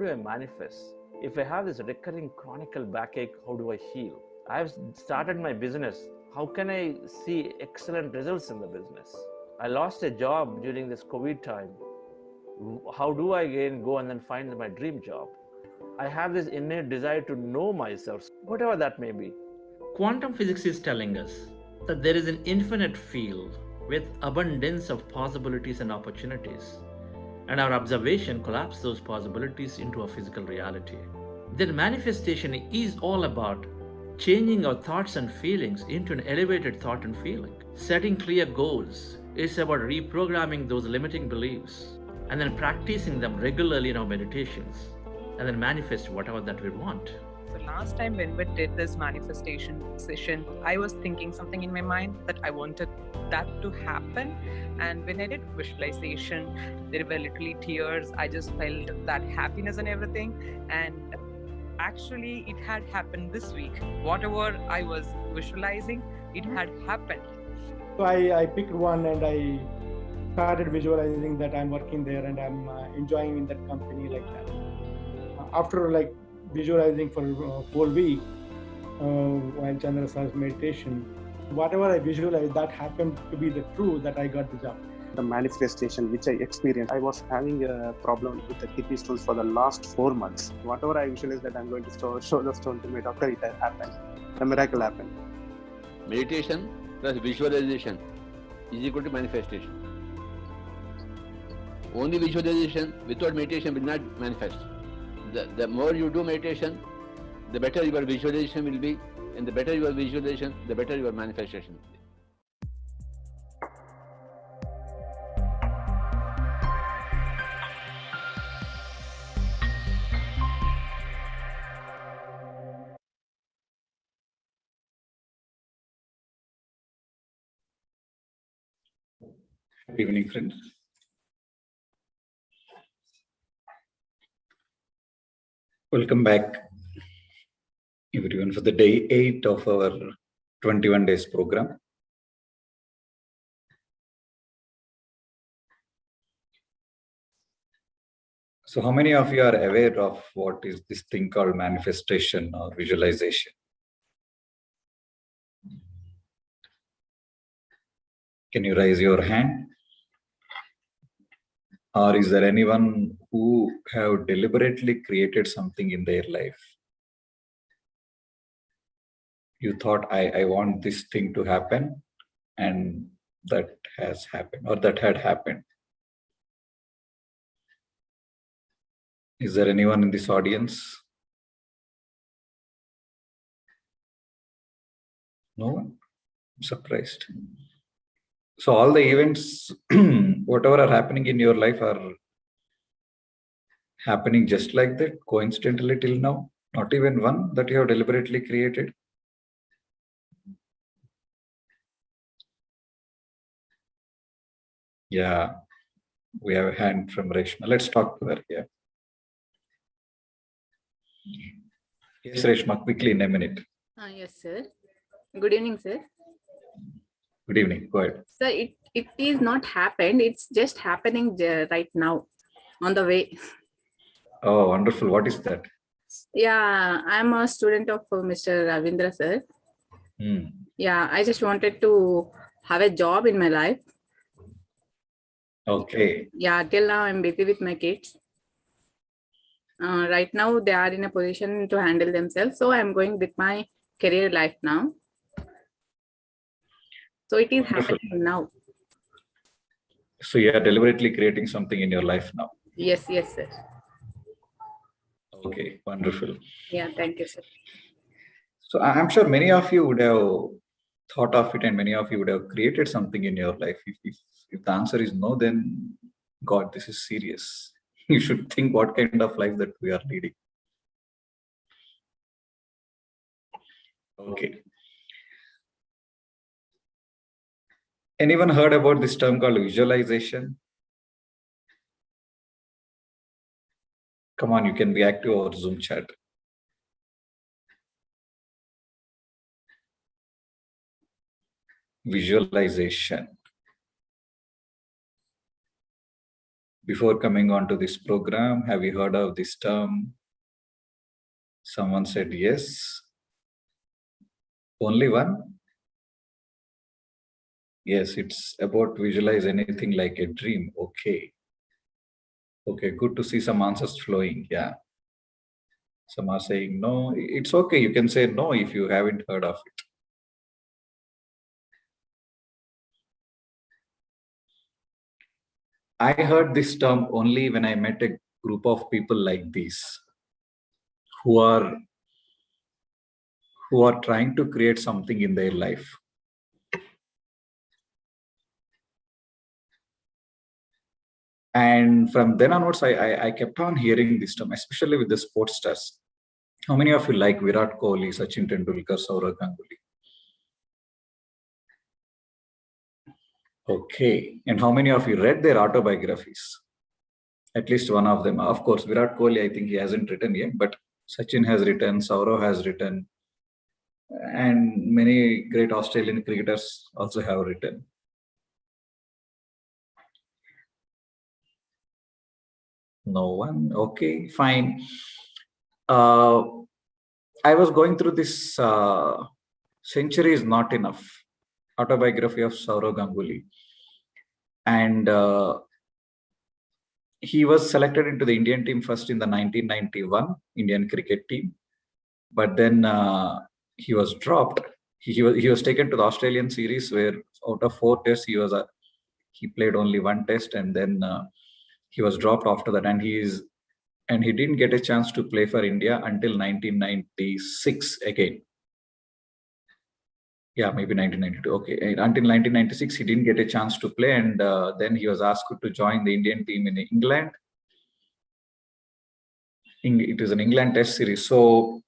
do I manifest? If I have this recurring chronic backache, how do I heal? I've started my business. How can I see excellent results in the business? I lost a job during this COVID time. How do I again go and then find my dream job? I have this innate desire to know myself, whatever that may be. Quantum physics is telling us that there is an infinite field with abundance of possibilities and opportunities, and our observation collapses those possibilities into a physical reality. Then manifestation is all about changing our thoughts and feelings into an elevated thought and feeling. Setting clear goals is about reprogramming those limiting beliefs and then practicing them regularly in our meditations and then manifest whatever that we want. The last time when we did this manifestation session, I was thinking something in my mind that I wanted that to happen. And when I did visualization, there were literally tears. I just felt that happiness and everything. And actually, it had happened this week. Whatever I was visualizing, it had happened. So I picked one and I started visualizing that I'm working there and I'm enjoying in that company like that. After like visualizing for a whole week while Chandra Sar's meditation, whatever I visualized, that happened to be the truth that I got the job. The manifestation which I experienced, I was having a problem with the kidney stones for the last 4 months. Whatever I visualized that I'm going to show the stone to my doctor, it happened. The miracle happened. Meditation plus visualization is equal to manifestation. Only visualization without meditation will not manifest. The more you do meditation, the better your visualization will be, and the better your visualization, the better your manifestation will be. Good evening, friends. Welcome back, everyone, for the day 8 of our 21 days program. So how many of you are aware of what is this thing called manifestation or visualization? Can you raise your hand? Or is there anyone who have deliberately created something in their life? You thought, I want this thing to happen, and that has happened, or that had happened. Is there anyone in this audience? No one? I'm surprised. So all the events, whatever are happening in your life are happening just like that, coincidentally till now? Not even one that you have deliberately created? Yeah, we have a hand from Reshma. Let's talk to her. Yeah. Yes, Reshma, quickly in a minute. Yes, sir. Good evening, sir. Good evening. Go ahead. Sir, it is not happened. It's just happening right now on the way. Oh, wonderful. What is that? Yeah, I'm a student of Mr. Ravindra, sir. Yeah, I just wanted to have a job in my life. Okay. Yeah, till now I'm busy with my kids. Right now they are in a position to handle themselves. So I'm going with my career life now. So it is happening now. So you are deliberately creating something in your life now? Yes, yes, sir. Okay, wonderful. Yeah, thank you, sir. So I'm sure many of you would have thought of it, and many of you would have created something in your life. If the answer is no, then God, this is serious. You should think what kind of life that we are leading. Okay. Anyone heard about this term called visualization? Come on, you can be active over Zoom chat. Visualization. before coming on to this program? Have you heard of this term? Someone said yes. Only one? Yes, it's about visualize anything like a dream. Okay. Okay, good to see some answers flowing. Yeah. Some are saying no. It's okay. You can say no if you haven't heard of it. I heard this term only when I met a group of people like this who are trying to create something in their life. And from then onwards, I kept on hearing this term, especially with the sports stars. How many of you like Virat Kohli, Sachin Tendulkar, Sourav Ganguly? Okay. And how many of you read their autobiographies? At least one of them. Of course, Virat Kohli, I think he hasn't written yet, but Sachin has written, Sourav has written, and many great Australian cricketers also have written. No one? Okay, fine. I was going through this Century is Not Enough, autobiography of Sourav Ganguly. And he was selected into the Indian team first in the 1991 Indian cricket team. But then he was dropped. He was taken to the Australian series where out of 4 tests, he played only 1 test, and then he was dropped after that. And he didn't get a chance to play for India until 1996 again. Yeah, maybe 1992. Okay, until 1996, he didn't get a chance to play, and then he was asked to join the Indian team in England. It was an England Test series, so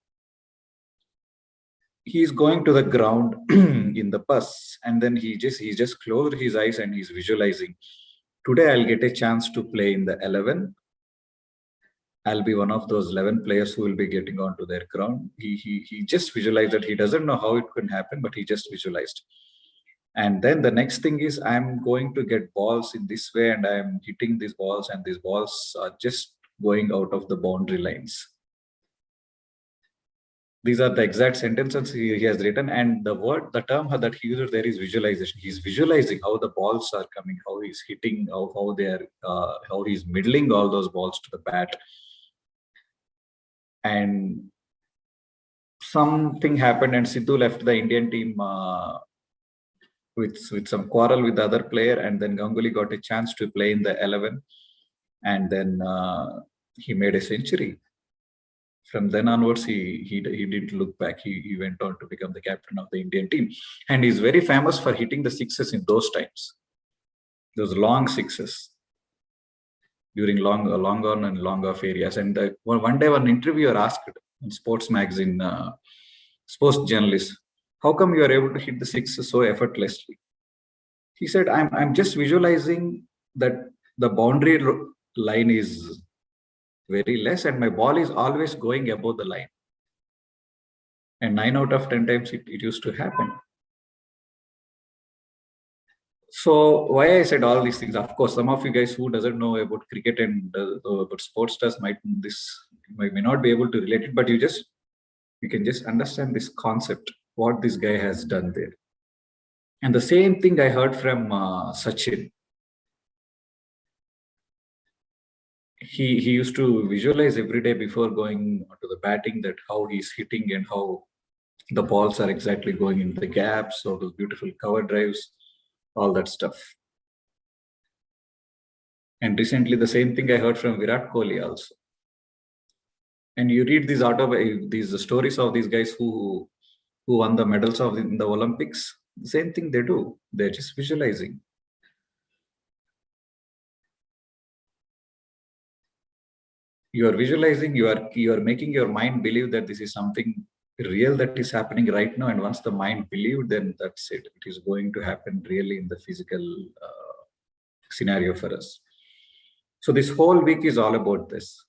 he's going to the ground in the bus, and then he just closed his eyes and he's visualizing. Today, I'll get a chance to play in the 11. I'll be one of those 11 players who will be getting onto their ground. He just visualized that. He doesn't know how it could happen, but he just visualized. And then the next thing is, I'm going to get balls in this way, and I'm hitting these balls, and these balls are just going out of the boundary lines. These are the exact sentences he has written, and the term that he uses there is visualization. He's visualizing how the balls are coming, how he's hitting, how he's middling all those balls to the bat. And something happened, and Sidhu left the Indian team with some quarrel with the other player, and then Ganguly got a chance to play in the 11, and then he made a century. From then onwards, he didn't look back. He went on to become the captain of the Indian team, and he's very famous for hitting the sixes in those times, those long sixes during long on and long off areas. And one day, one interviewer asked in sports magazine, sports journalist, how come you are able to hit the sixes so effortlessly? He said, I'm just visualizing that the boundary line is very less, and my ball is always going above the line. And 9 out of 10 times it used to happen. So why I said all these things, of course, some of you guys who doesn't know about cricket and about sports stars may not be able to relate it, but you can just understand this concept, what this guy has done there. And the same thing I heard from Sachin. He used to visualize every day before going to the batting that how he's hitting and how the balls are exactly going in the gaps, or those beautiful cover drives, all that stuff. And recently, the same thing I heard from Virat Kohli also. And you read these stories of these guys who won the medals in the Olympics. The same thing they do. They're just visualizing. You are visualizing, you are making your mind believe that this is something real that is happening right now. And once the mind believes, then that's it. It is going to happen really in the physical scenario for us. So this whole week is all about this.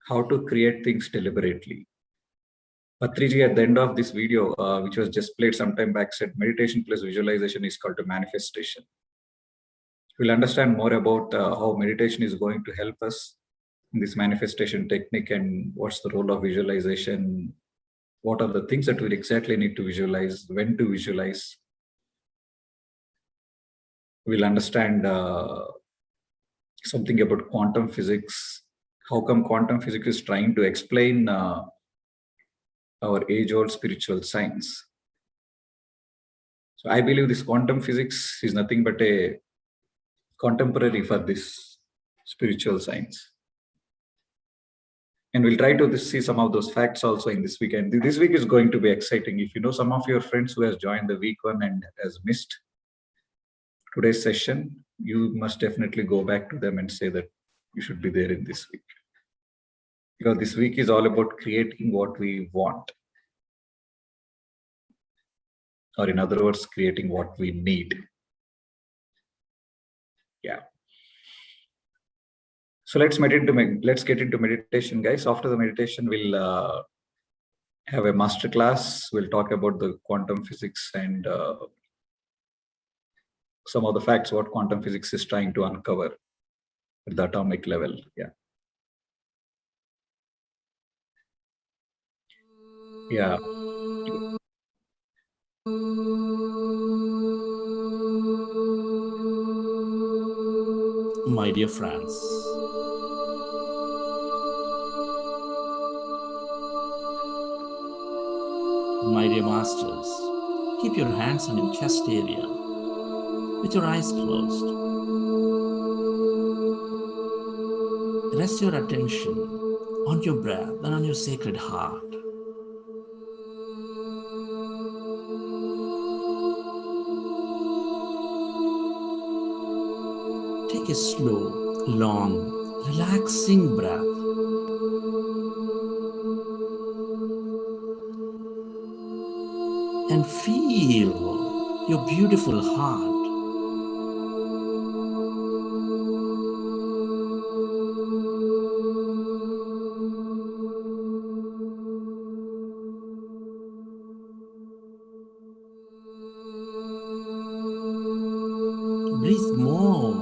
How to create things deliberately. Patriji at the end of this video, which was just played some time back, said meditation plus visualization is called to manifestation. We'll understand more about how meditation is going to help us in this manifestation technique and what's the role of visualization, what are the things that we exactly need to visualize, when to visualize. We'll understand something about quantum physics, how come quantum physics is trying to explain our age-old spiritual science. So I believe this quantum physics is nothing but a contemporary for this spiritual science. And we'll try to see some of those facts also in this weekend. This week is going to be exciting. If you know some of your friends who has joined the week one and has missed today's session, you must definitely go back to them and say that you should be there in this week. Because this week is all about creating what we want. Or in other words, creating what we need. Yeah. So let's get into meditation, guys. After the meditation, we'll have a master class. We'll talk about the quantum physics and some of the facts what quantum physics is trying to uncover at the atomic level. Yeah. Yeah. My dear friends, my dear masters, keep your hands on your chest area with your eyes closed. Rest your attention on your breath and on your sacred heart. Take a slow, long, relaxing breath. And feel your beautiful heart. Breathe more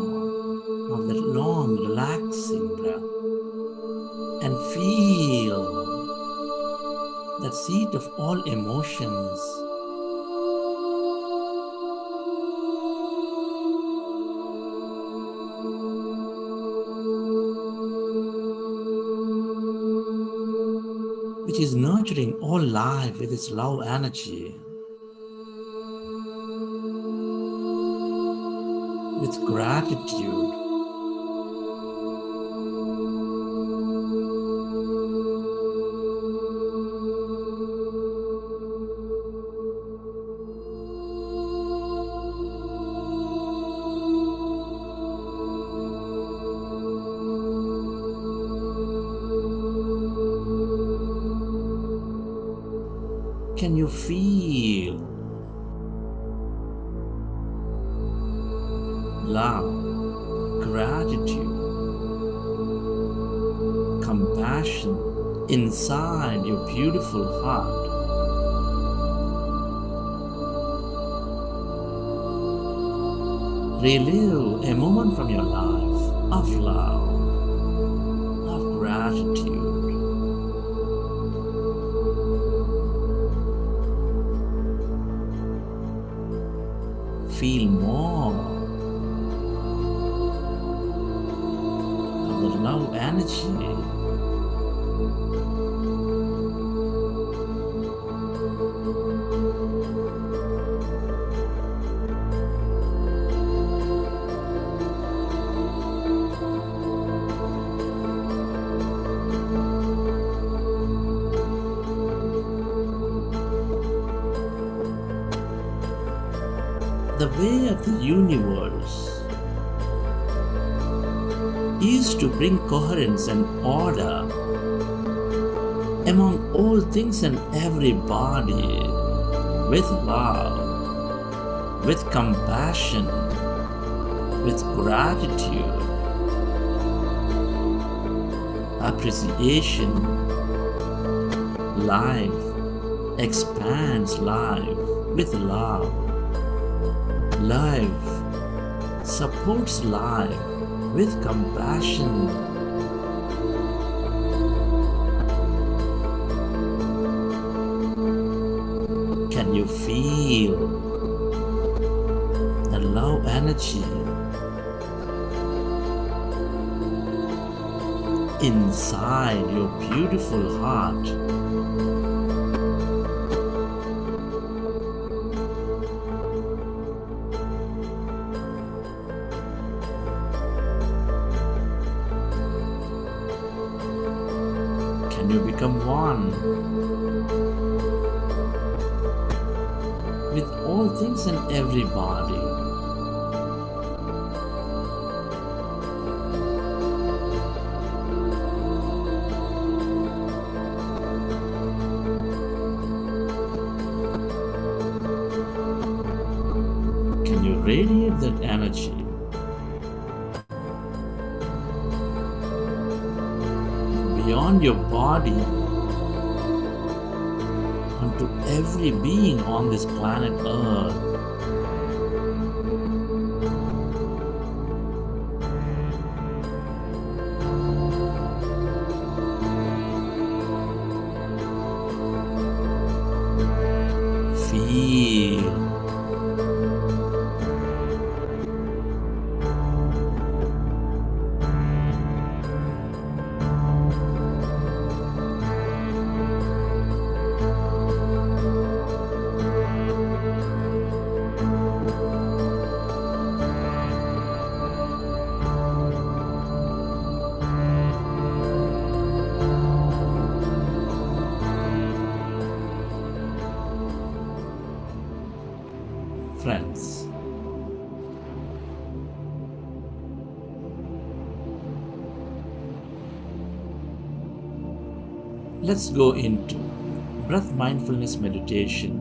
of that long, relaxing breath and feel that seat of all emotions. Which is nurturing all life with its love energy. With gratitude. Can you feel love, gratitude, compassion inside your beautiful heart? Relive a moment from your life of love, of gratitude. Feel more of the love energy. The way of the universe is to bring coherence and order among all things and everybody with love, with compassion, with gratitude, appreciation. Life expands life with love. Life supports life with compassion. Can you feel the love energy inside your beautiful heart? Can you become one with all things and everybody? Can you radiate that energy beyond your body onto every being on this planet Earth? Feel friends. Let's go into breath mindfulness meditation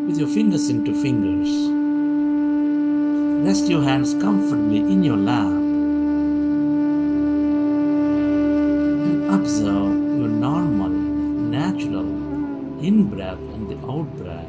with your fingers into fingers. Rest your hands comfortably in your lap and observe your normal, natural in-breath and the out-breath.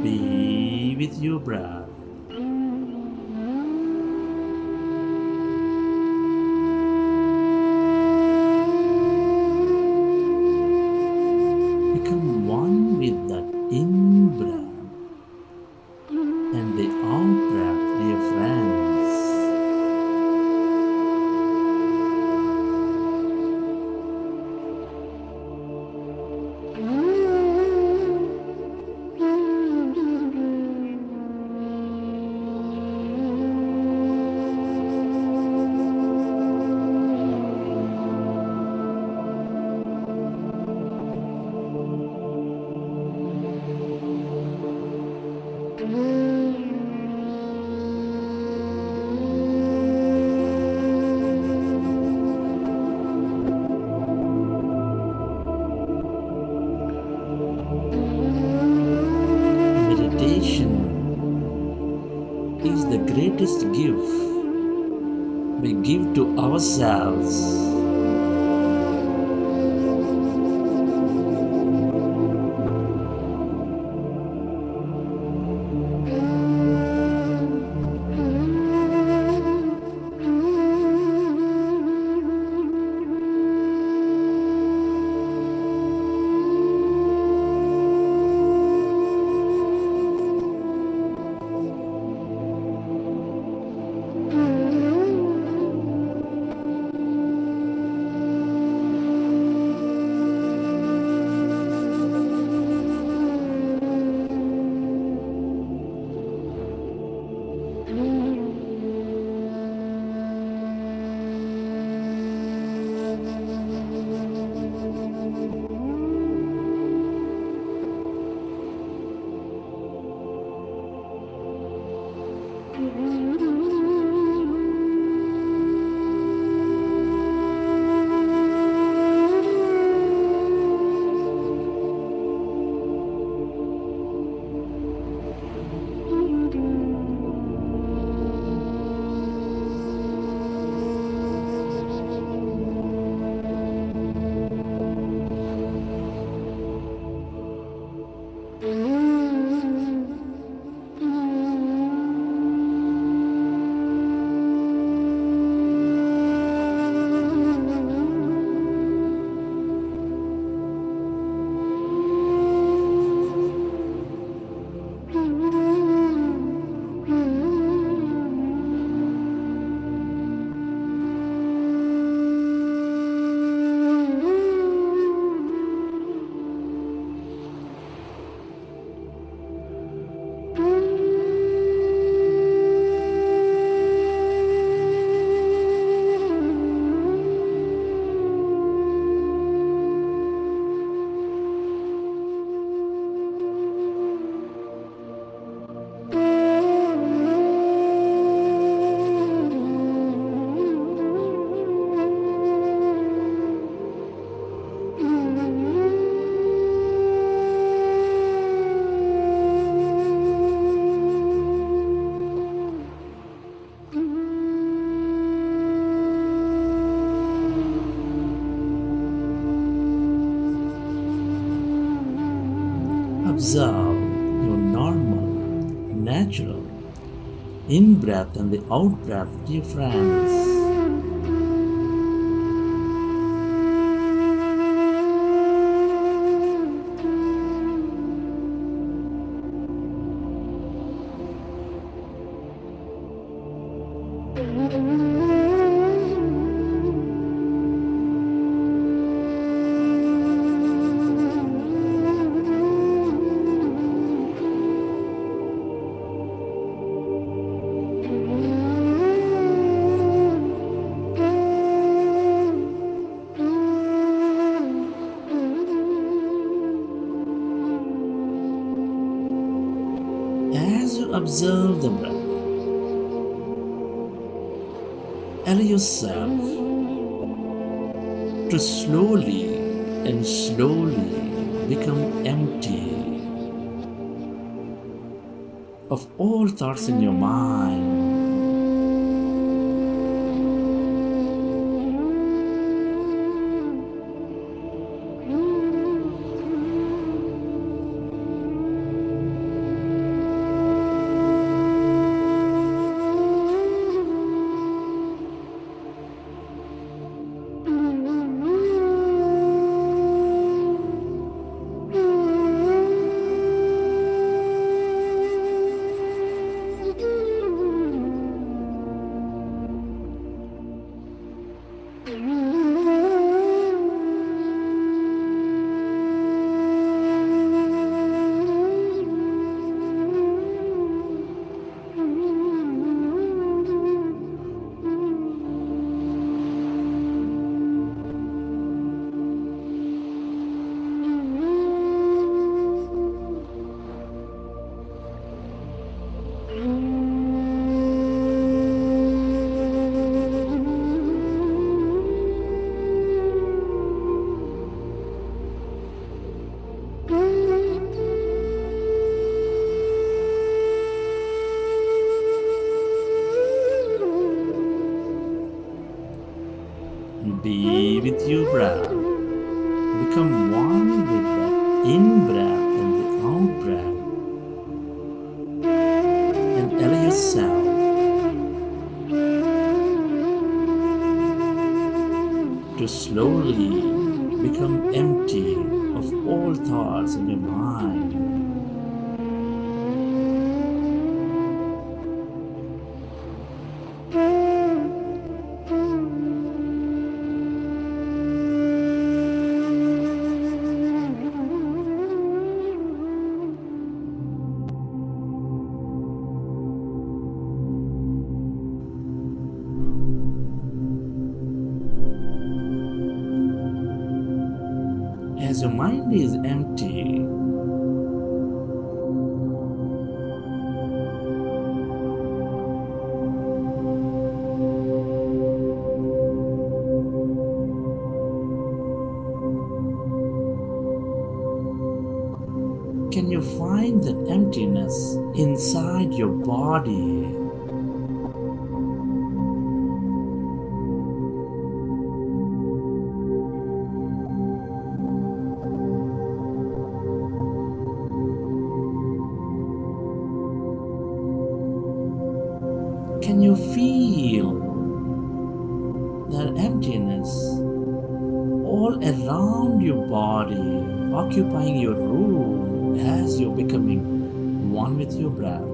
Be with your breath. Become one with that in-breath and the out-breath, dear friends. we give to ourselves. Observe your normal, natural in-breath and the out-breath, dear friends. As you observe the breath, allow yourself to slowly and slowly become empty of all thoughts in your mind. Be with your breath. Become one with that in-breath and the out-breath. And allow yourself to slowly become empty of all thoughts in your mind. As your mind is empty, can you find that emptiness inside your body? Can you feel that emptiness all around your body, occupying your room as you're becoming one with your breath?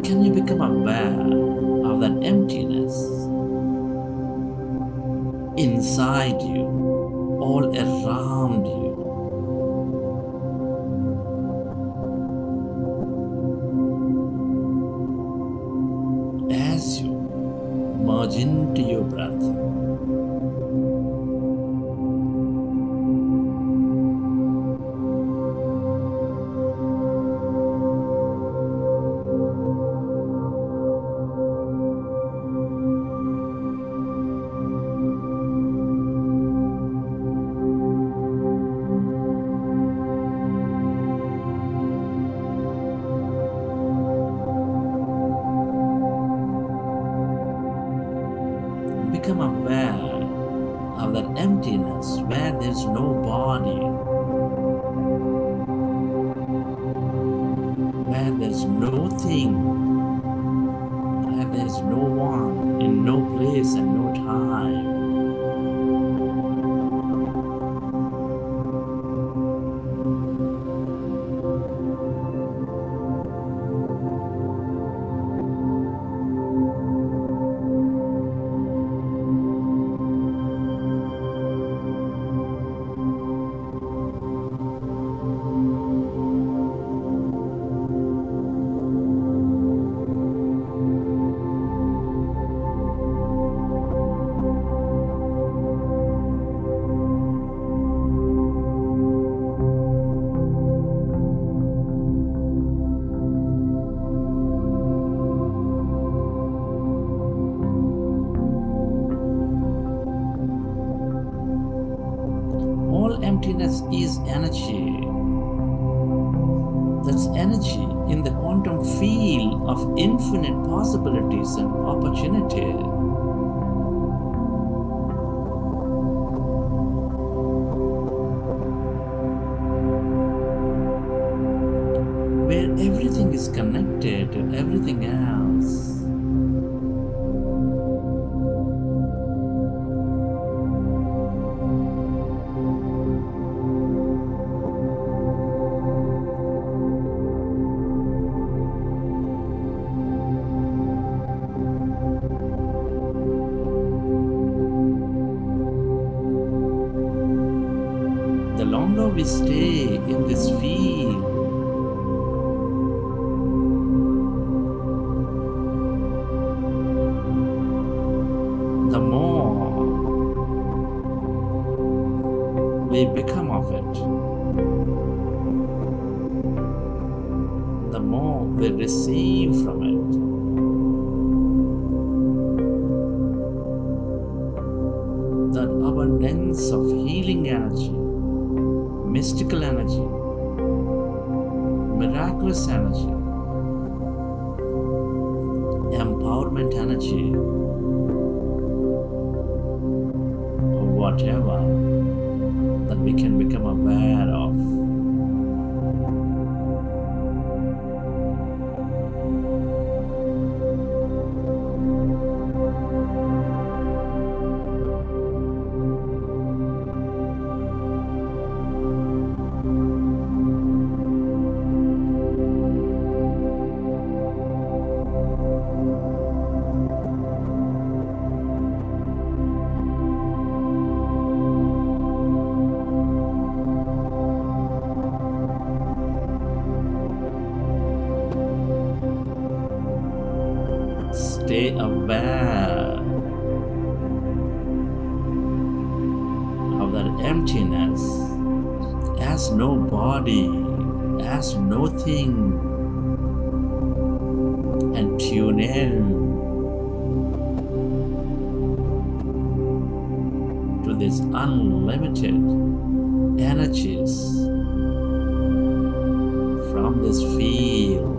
Can you become aware of that emptiness inside you, all around you? As you merge into your breath, become aware of that emptiness where there's no body, where there's no thing, where there's no one, in no place and no time. All emptiness is energy. That's energy in the quantum field of infinite possibilities and opportunity. Where everything is connected to everything else. we stay in this field, the more we become of it, the more we receive from it. That abundance of healing energy, mystical energy, miraculous energy, empowerment energy, or whatever that we can become aware of. Stay aware of that emptiness as no body, as no thing, and tune in to these unlimited energies from this field.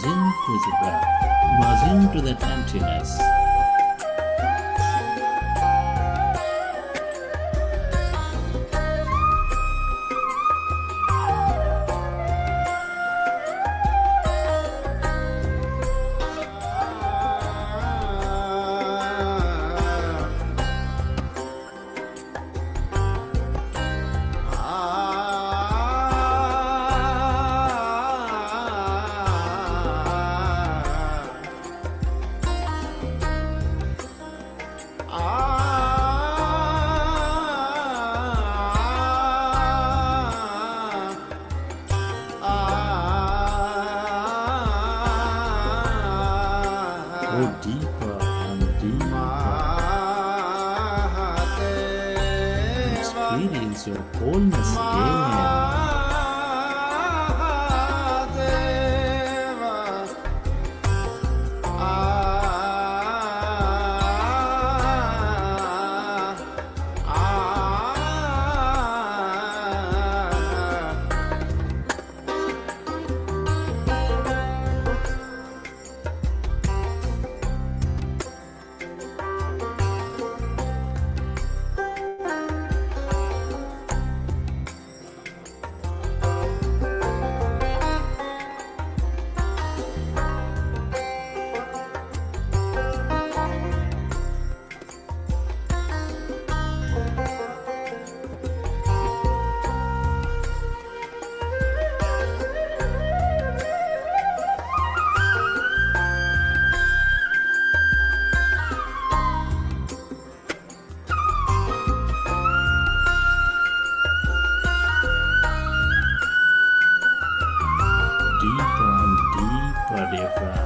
Into the breath, merge into that emptiness. experience your wholeness again. Deeper and deeper, dear friend.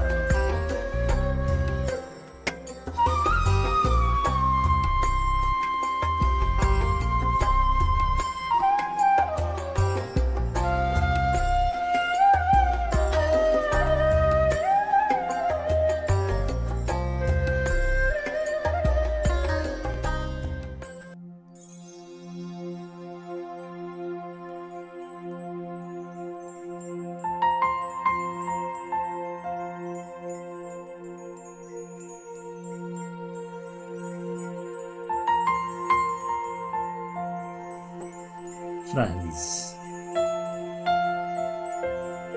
Friends,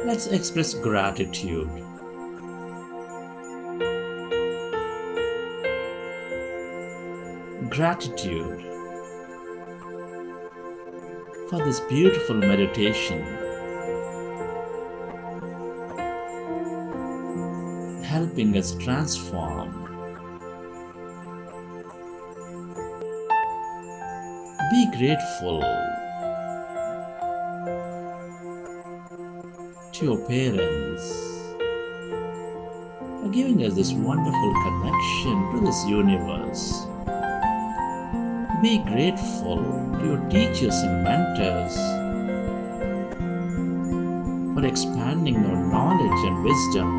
let's express gratitude. Gratitude for this beautiful meditation, helping us transform. Be grateful to your parents for giving us this wonderful connection to this universe. Be grateful to your teachers and mentors for expanding your knowledge and wisdom.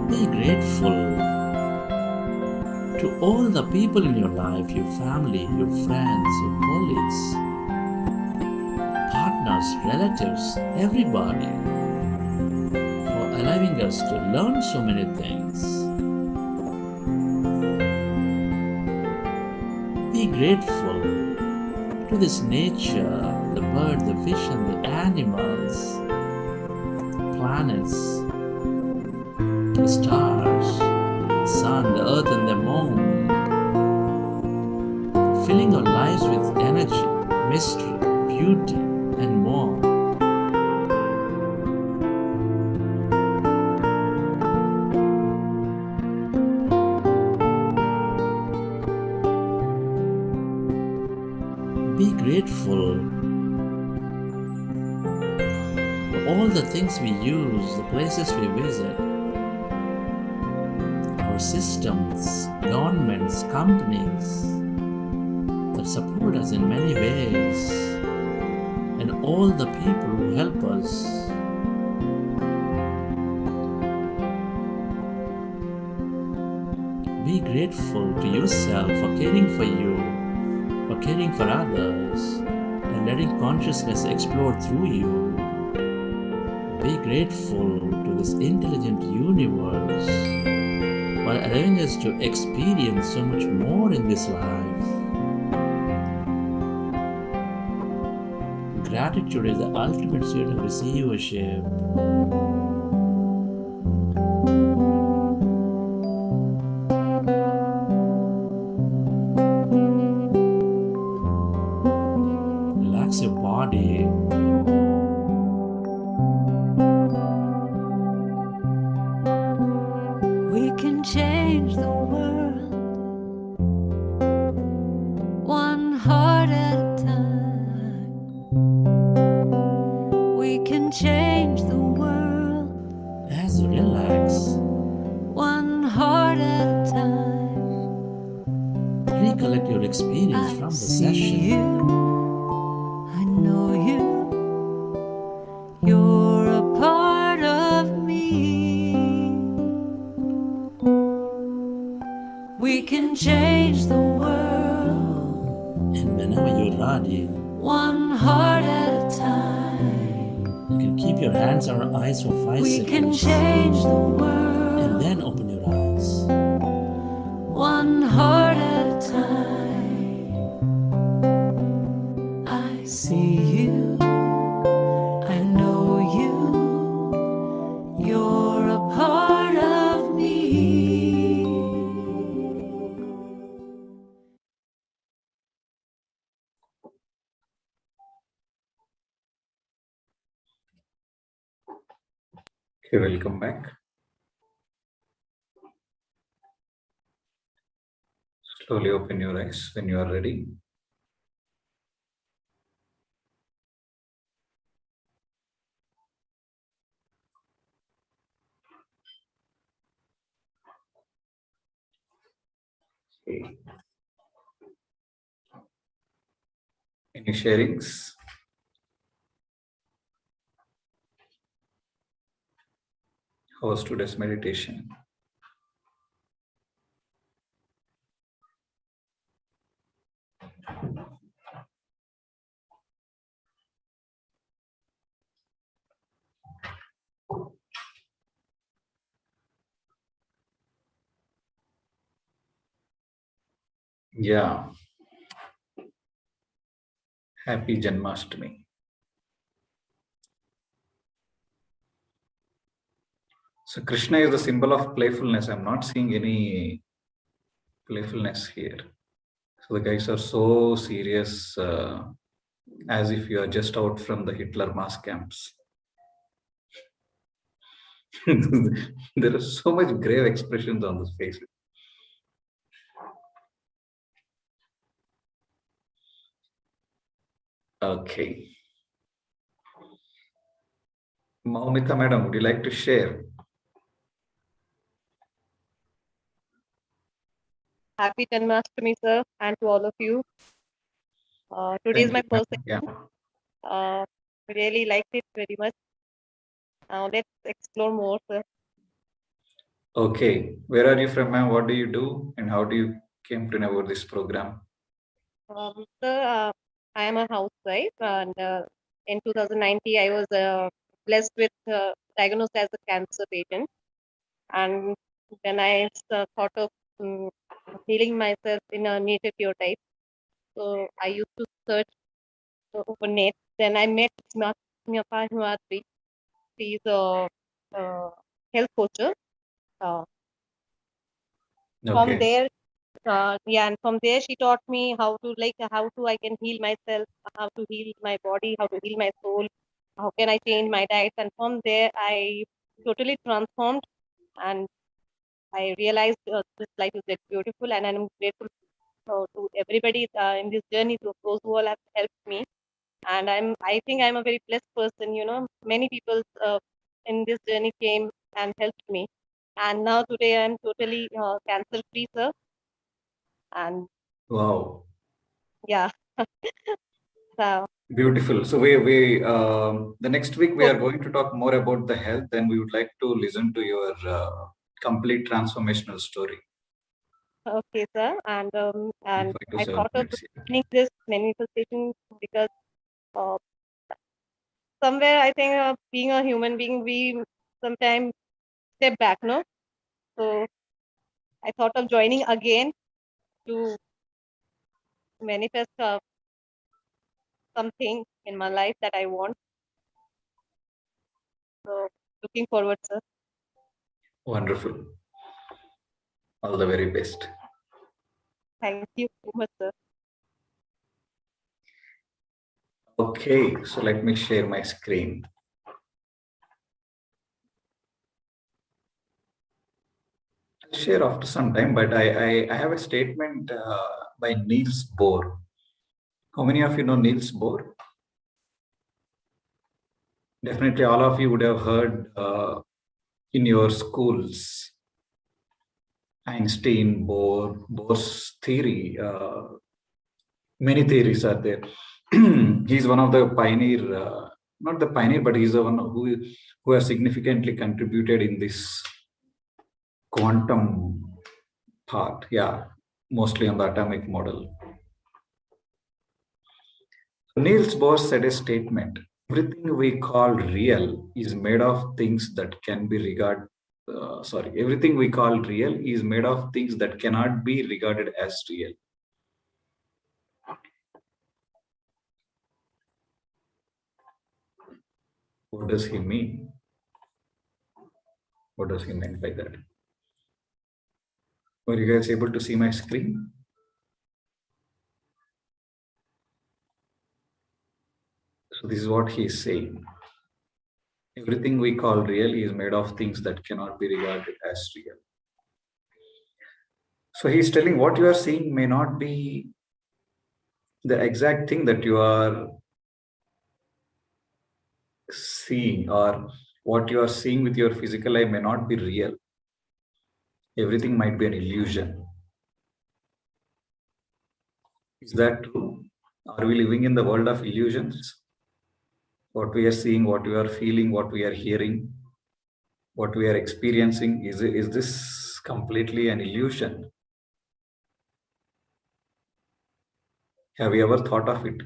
Be grateful to all the people in your life, your family, your friends, your colleagues, partners, relatives, everybody, for allowing us to learn so many things. Be grateful to this nature, the bird, the fish and the animals, the planets, the stars, the sun, the earth and the moon, filling our lives with energy, mystery, beauty and more. Be grateful for all the things we use, the places we visit, our systems, governments, companies that support us in many ways, and all the people who help us. Be grateful to yourself for caring for you, for caring for others, and letting consciousness explore through you. Be grateful to this intelligent universe for allowing us to experience so much more in this life. Gratitude is the ultimate state of receivership. Relax your body. We can change the world one heart at a time. We can change the world As you relax, one heart at a time. experience from the see session. you. I know you. You're a part of me. We can change the world And whenever you're ready, one heart at a time. you can keep your hands or eyes for 5 We can seconds change the and world then open your eyes. one heart at a time. I see you. I know you. You're a part of me. Okay, welcome back. Slowly open your eyes when you are ready. Okay. Any sharings? How was today's meditation? Yeah. Happy Janmashtami. So Krishna is the symbol of playfulness. I'm not seeing any playfulness here. So the guys are so serious, as if you are just out from the Hitler mass camps. There are so much grave expressions on the face. Okay. Maumita madam, would you like to share? Happy Janmashtami, sir, and to all of you. Today is Thank my you, first madam. Yeah. session. Really liked it very much. Now let's explore more, sir. Okay. Where are you from, ma'am? What do you do? And how do you came to know about this program? Sir, I am a housewife, and in 2019, I was blessed with diagnosed as a cancer patient. And then I thought of healing myself in a native pure type. So I used to search over net. Then I met Smyapa Himadri. She's a health coach. From Okay. there, and from there she taught me how to I can heal myself, how to heal my body, how to heal my soul, how can I change my diet. And from there, I totally transformed, and I realized this life is very beautiful, and I'm grateful to everybody in this journey, to those who all have helped me. And I think I'm a very blessed person. Many people in this journey came and helped me, and now today I'm totally cancer free, sir. And Wow. yeah. So Beautiful. So the next week we are going to talk more about the health, and we would like to listen to your complete transformational story. okay, sir. And In 5 to I 7 thought of minutes. doing this manifestation because somewhere I think being a human being, we sometimes step back, no? So I thought of joining again to manifest something in my life that I want. So looking forward, sir. Wonderful. All the very best. Thank you so much, sir. Okay, so let me share my screen. I'll share after some time, but I have a statement by Niels Bohr. How many of you know Niels Bohr? Definitely all of you would have heard in your schools Einstein, Bohr's theory. Many theories are there. He's one of the pioneer, not the pioneer, but he's the one who has significantly contributed in this quantum part. Yeah, mostly on the atomic model. Niels Bohr said a statement: everything we call real is made of things that can be regarded. Everything we call real is made of things that cannot be regarded as real. What does he mean? What does he mean by that? Were you guys able to see my screen? So this is what he is saying. Everything we call real is made of things that cannot be regarded as real. So he's telling what you are seeing may not be the exact thing that you are seeing, or what you are seeing with your physical eye may not be real. Everything might be an illusion. Is that true? Are we living in the world of illusions? What we are seeing, what we are feeling, what we are hearing, what we are experiencing, is this completely an illusion? Have you ever thought of it?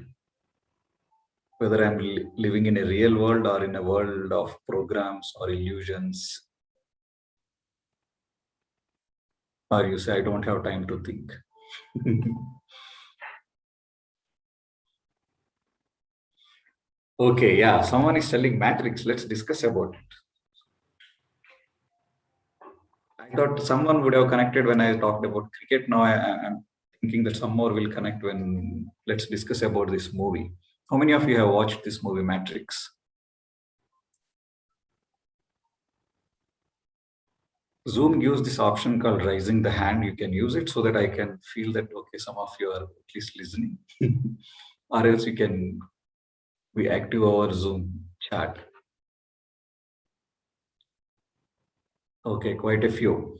Whether I'm living in a real world or in a world of programs or illusions? Or you say, I don't have time to think. Okay, yeah, someone is telling Matrix. Let's discuss about it. I thought someone would have connected when I talked about cricket. Now I'm thinking that some more will connect when let's discuss about this movie. How many of you have watched this movie, Matrix? Zoom gives this option called raising the hand. You can use it so that I can feel that, okay, some of you are at least listening. Or else you can be active over Zoom chat. Okay, quite a few.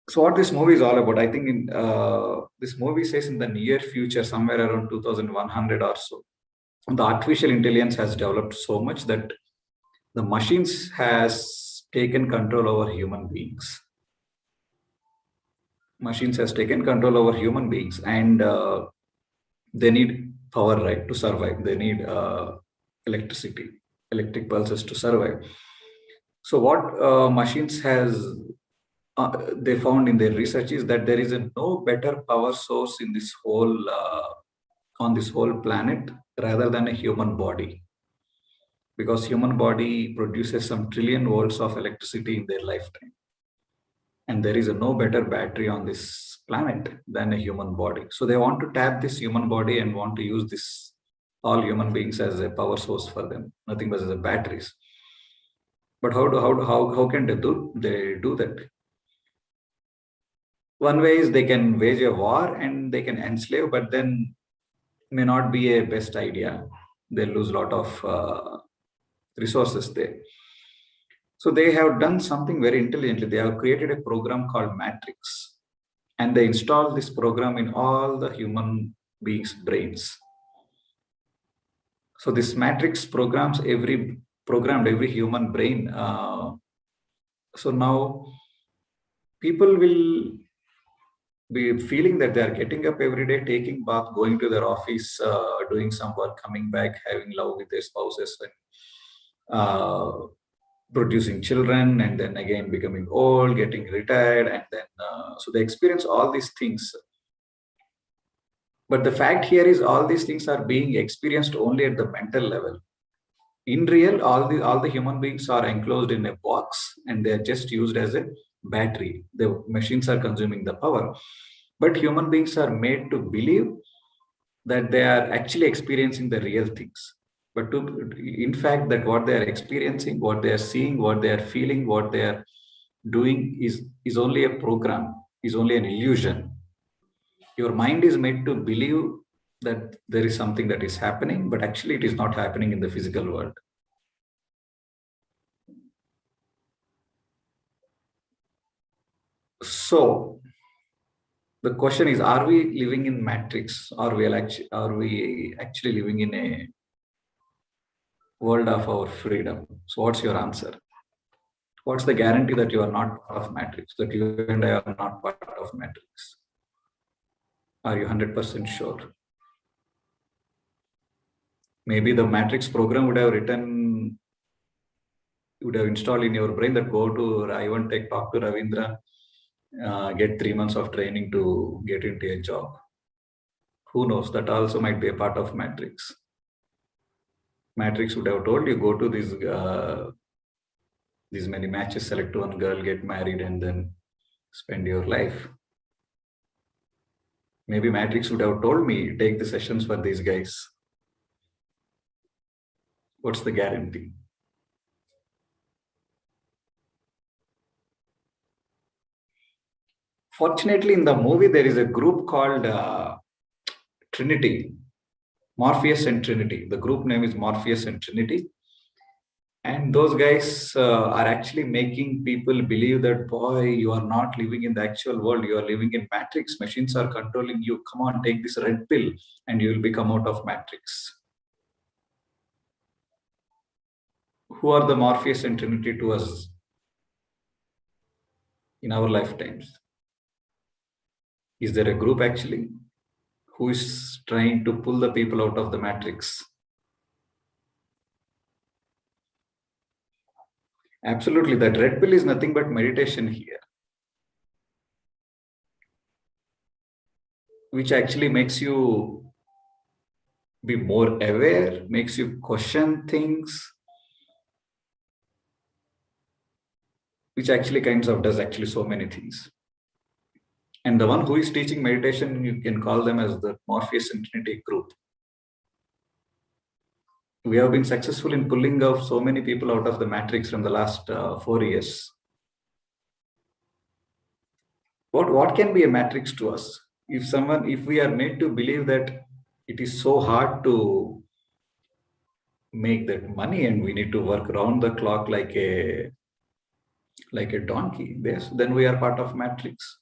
So what this movie is all about, I think this movie says in the near future, somewhere around 2100 or so, the artificial intelligence has developed so much that the machines has taken control over human beings. Machines has taken control over human beings, and they need power, right, to survive. They need electricity, electric pulses to survive. So what machines has they found in their research is that there is no better power source in this whole on this whole planet rather than a human body, because human body produces some trillion volts of electricity in their lifetime, and there is no better battery on this planet than a human body. So they want to tap this human body and want to use this all human beings as a power source for them, nothing but as a batteries. But how can they do that? One way is they can wage a war and they can enslave, but then may not be a best idea. They lose a lot of resources there. So they have done something very intelligently. They have created a program called Matrix, and they install this program in all the human beings' brains. So this Matrix programmed every human brain. So now people will be feeling that they are getting up every day, taking bath, going to their office, doing some work, coming back, having love with their spouses, and producing children, and then again becoming old, getting retired, and then so they experience all these things. But the fact here is all these things are being experienced only at the mental level. In real, all the human beings are enclosed in a box, and they are just used as a battery. The machines are consuming the power, but human beings are made to believe that they are actually experiencing the real things. But in fact, that what they are experiencing, what they are seeing, what they are feeling, what they are doing is only a program, is only an illusion. Your mind is made to believe that there is something that is happening, but actually it is not happening in the physical world. So the question is, are we living in matrix, or are we actually living in a world of our freedom? So what's your answer? What's the guarantee that you are not part of matrix, that you and I are not part of matrix? Are you 100% sure? Maybe the matrix program would have installed in your brain that go to Ivan Tech, talk to Ravindra, get 3 months of training to get into a job. Who knows? That also might be a part of matrix. Matrix would have told you, go to these many matches, select one girl, get married, and then spend your life. Maybe matrix would have told me, take the sessions for these guys. What's the guarantee? Fortunately, in the movie, there is a group called Trinity, Morpheus and Trinity. The group name is Morpheus and Trinity. And those guys are actually making people believe that, boy, you are not living in the actual world. You are living in matrix. Machines are controlling you. Come on, take this red pill and you will become out of matrix. Who are the Morpheus and Trinity to us in our lifetimes? Is there a group actually who is trying to pull the people out of the matrix? Absolutely, that red pill is nothing but meditation here, which actually makes you be more aware, makes you question things, which actually kinds of does actually so many things. And the one who is teaching meditation, you can call them as the Morpheus and Trinity group. We have been successful in pulling out so many people out of the matrix from the last 4 years. What can be a matrix to us? If we are made to believe that it is so hard to make that money and we need to work around the clock like a donkey, then we are part of matrix.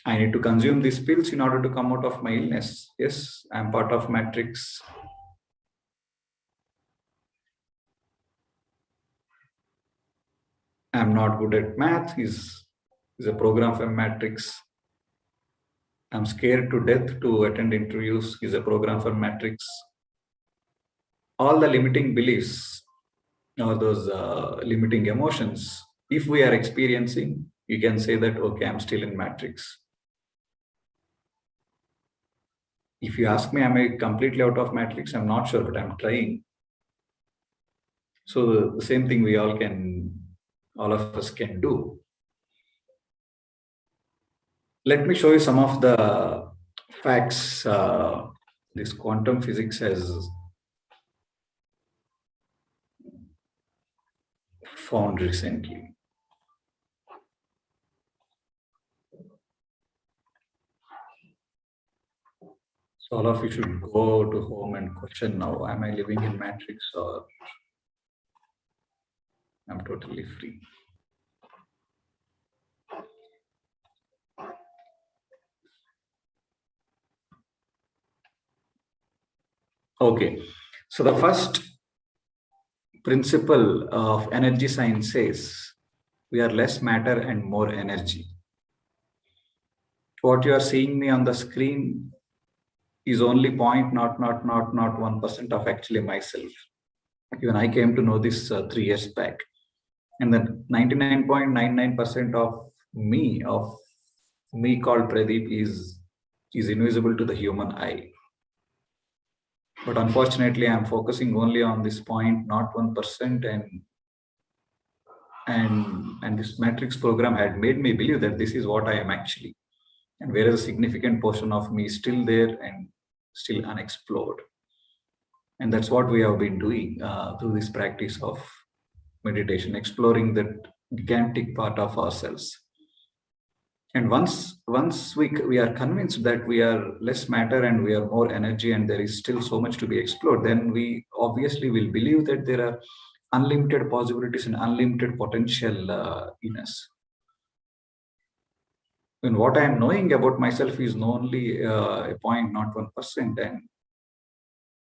I need to consume these pills in order to come out of my illness. Yes, I'm part of matrix. I'm not good at math is a program from matrix. I'm scared to death to attend interviews is a program from matrix. All the limiting beliefs or those limiting emotions, if we are experiencing, you can say that, okay, I'm still in matrix. If you ask me, am I completely out of matrix? I'm not sure, but I'm trying. So the same thing all of us can do. Let me show you some of the facts this quantum physics has found recently. So all of you should go to home and question now, am I living in matrix or I'm totally free? Okay, so the first principle of energy science says we are less matter and more energy. What you are seeing me on the screen is only 0.1% of actually myself. Even I came to know this 3 years back. And then 99.99% of me called Pradeep is invisible to the human eye. But unfortunately, I'm focusing only on this 0.1%, and this matrix program had made me believe that this is what I am actually. And whereas a significant portion of me is still there and still unexplored. And that's what we have been doing through this practice of meditation, exploring that gigantic part of ourselves. And once we are convinced that we are less matter and we are more energy and there is still so much to be explored, then we obviously will believe that there are unlimited possibilities and unlimited potential in us. when what I am knowing about myself is only a point, not 1%. And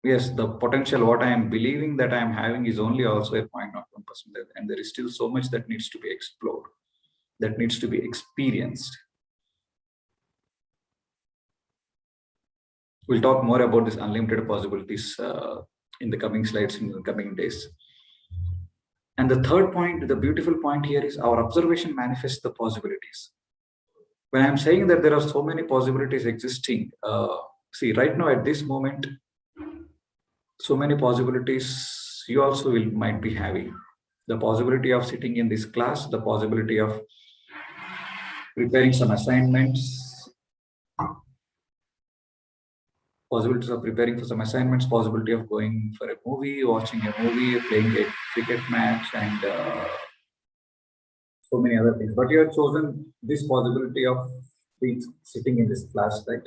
yes, the potential, what I am believing that I am having is only also a point, not 1%. And there is still so much that needs to be explored, that needs to be experienced. We'll talk more about this unlimited possibilities in the coming slides, in the coming days. And the third point, the beautiful point here is our observation manifests the possibilities. When I'm saying that there are so many possibilities existing, see, right now at this moment, so many possibilities you also might be having. The possibility of sitting in this class, the possibility of preparing some assignments, possibilities of preparing for some assignments, possibility of going for a movie, watching a movie, playing a cricket match, and so many other things. But you have chosen this possibility of sitting in this class, right?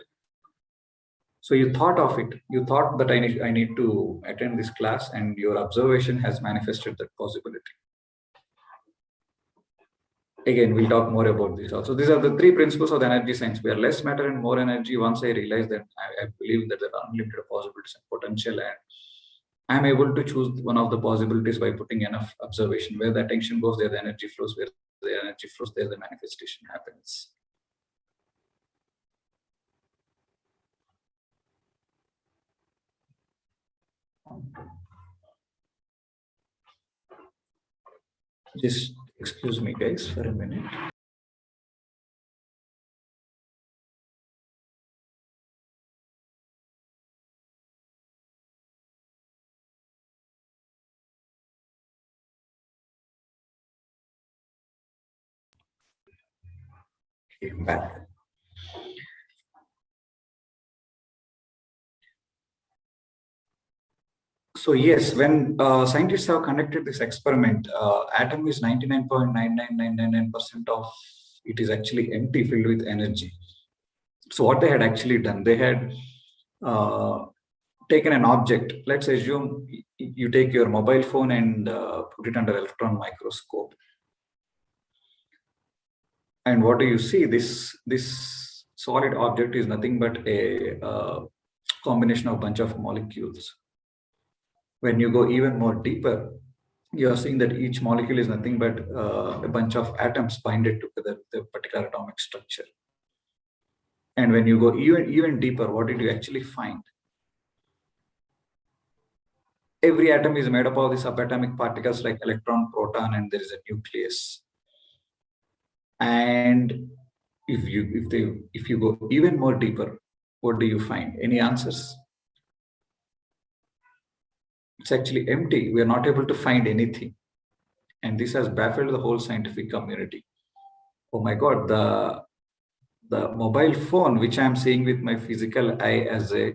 So you thought of it. You thought that I need to attend this class, and your observation has manifested that possibility. Again, we'll talk more about this also. These are the three principles of the energy science. We are less matter and more energy. Once I realize that, I believe that there are unlimited possibilities and potential, and I'm able to choose one of the possibilities by putting enough observation. Where the attention goes, there the energy flows. Where the energy flows, there the manifestation happens. Just excuse me, guys, for a minute. Okay, back. So yes, when scientists have conducted this experiment, atom is 99.99999% of it is actually empty, filled with energy. So what they had actually done, they had taken an object. Let's assume you take your mobile phone and put it under electron microscope. And what do you see? This solid object is nothing but a combination of a bunch of molecules. When you go even more deeper, you are seeing that each molecule is nothing but a bunch of atoms binded together with a particular atomic structure. And when you go even deeper, what did you actually find? Every atom is made up of these subatomic particles like electron, proton, and there is a nucleus. And if you go even more deeper, what do you find? Any answers? It's actually empty. We are not able to find anything. And this has baffled the whole scientific community. Oh my God, the mobile phone, which I'm seeing with my physical eye as a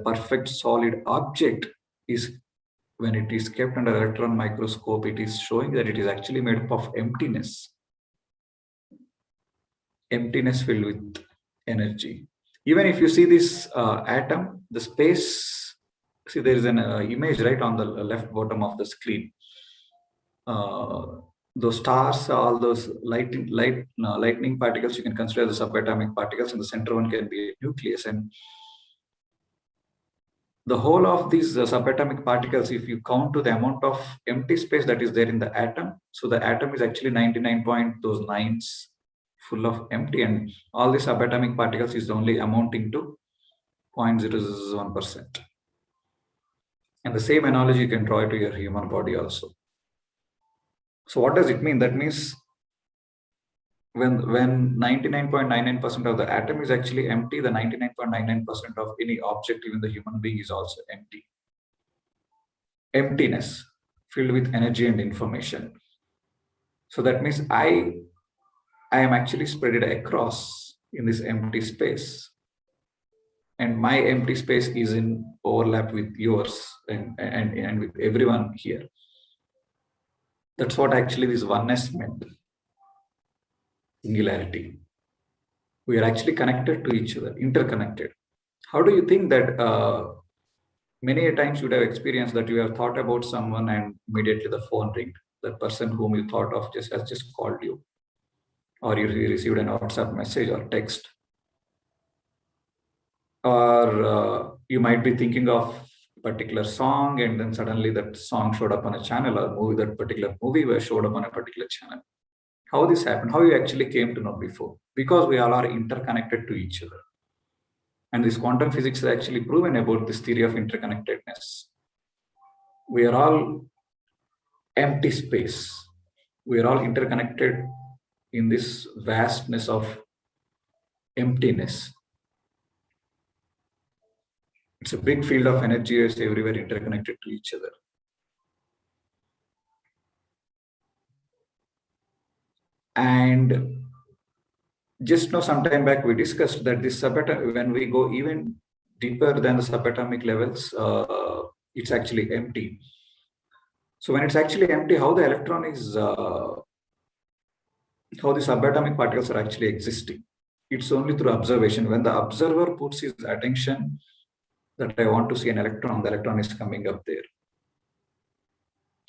perfect solid object, is when it is kept under electron microscope, it is showing that it is actually made up of emptiness. Emptiness filled with energy. Even if you see this atom, the space, see there is an image right on the left bottom of the screen. Those stars, all those lightning particles, you can consider the subatomic particles, and the center one can be a nucleus. And the whole of these subatomic particles, if you count to the amount of empty space that is there in the atom, so the atom is actually 99.9 full of empty, and all these subatomic particles is only amounting to 0.001%. And the same analogy you can draw to your human body also. So what does it mean? That means when 99.99% of the atom is actually empty, the 99.99% of any object, even the human being, is also empty. Emptiness filled with energy and information. So that means I am actually spread across in this empty space. And my empty space is in overlap with yours and with everyone here. That's what actually this oneness meant. Singularity. We are actually connected to each other, interconnected. How do you think that many a times you would have experienced that you have thought about someone and immediately the phone ringed? The person whom you thought of has just called you. or you received a WhatsApp message or text, or you might be thinking of a particular song and then suddenly that song showed up on a channel, or movie, that particular movie showed up on a particular channel. How this happened, how you actually came to know before, because we all are interconnected to each other. And this quantum physics is actually proven about this theory of interconnectedness. We are all empty space. We are all interconnected in this vastness of emptiness. It's a big field of energy, it's everywhere interconnected to each other. And just now, some time back, we discussed that this subatomic, when we go even deeper than the subatomic levels, it's actually empty. So when it's actually empty, how the electron is, how the subatomic particles are actually existing? It's only through observation. When the observer puts his attention that I want to see an electron, the electron is coming up there.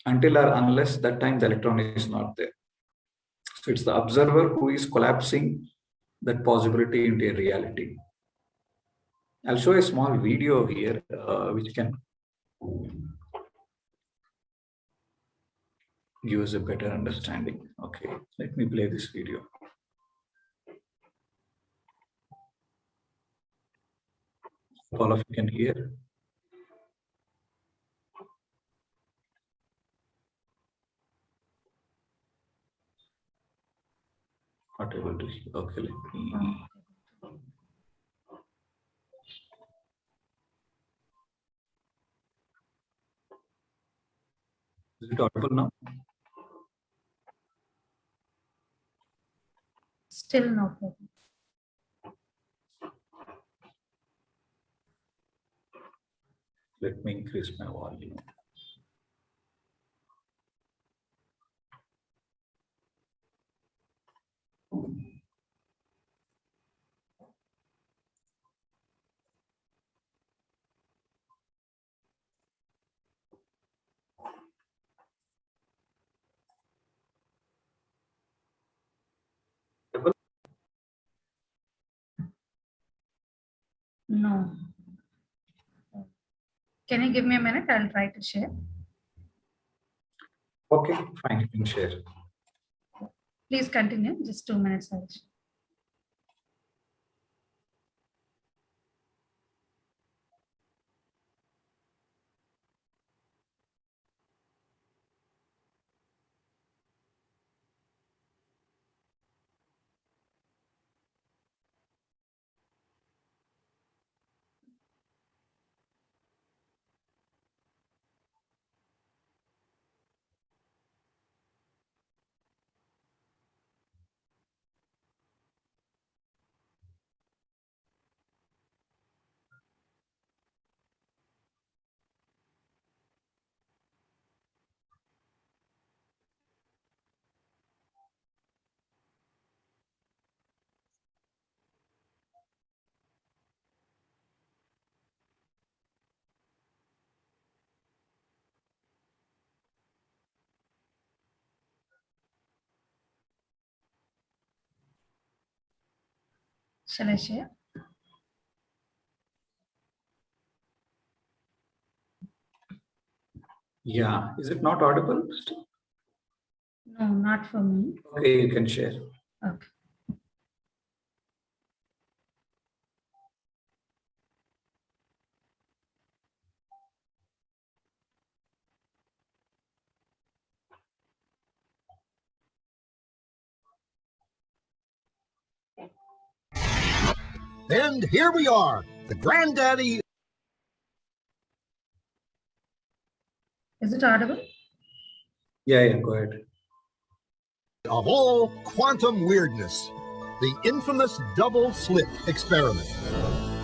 Until or unless that time the electron is not there. So it's the observer who is collapsing that possibility into a reality. I'll show a small video here, which can give us a better understanding. Okay, let me play this video. All of you can hear. Not able to hear. Okay, let me. Is it audible now? Still no problem. Let me increase my volume. No. Can you give me a minute? I'll try to share. Okay, fine, you can share. Please continue. Just 2 minutes, I'll share. Shall I share? Yeah, is it not audible? No, not for me. Okay, you can share. Okay. And here we are, the granddaddy. Is it audible? Yeah, go ahead. Of all quantum weirdness, the infamous double slit experiment.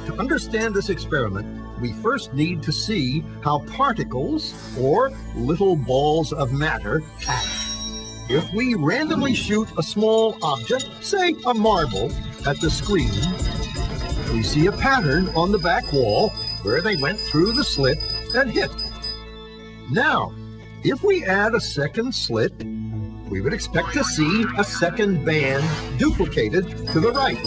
To understand this experiment, we first need to see how particles, or little balls of matter, act. If we randomly shoot a small object, say a marble, at the screen, we see a pattern on the back wall where they went through the slit and hit. Now, if we add a second slit, we would expect to see a second band duplicated to the right.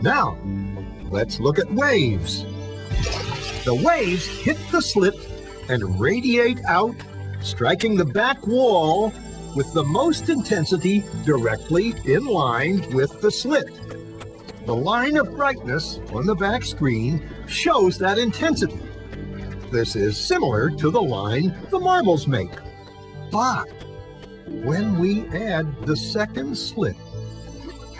Now, let's look at waves. The waves hit the slit and radiate out, striking the back wall with the most intensity directly in line with the slit. The line of brightness on the back screen shows that intensity. This is similar to the line the marbles make. But when we add the second slit,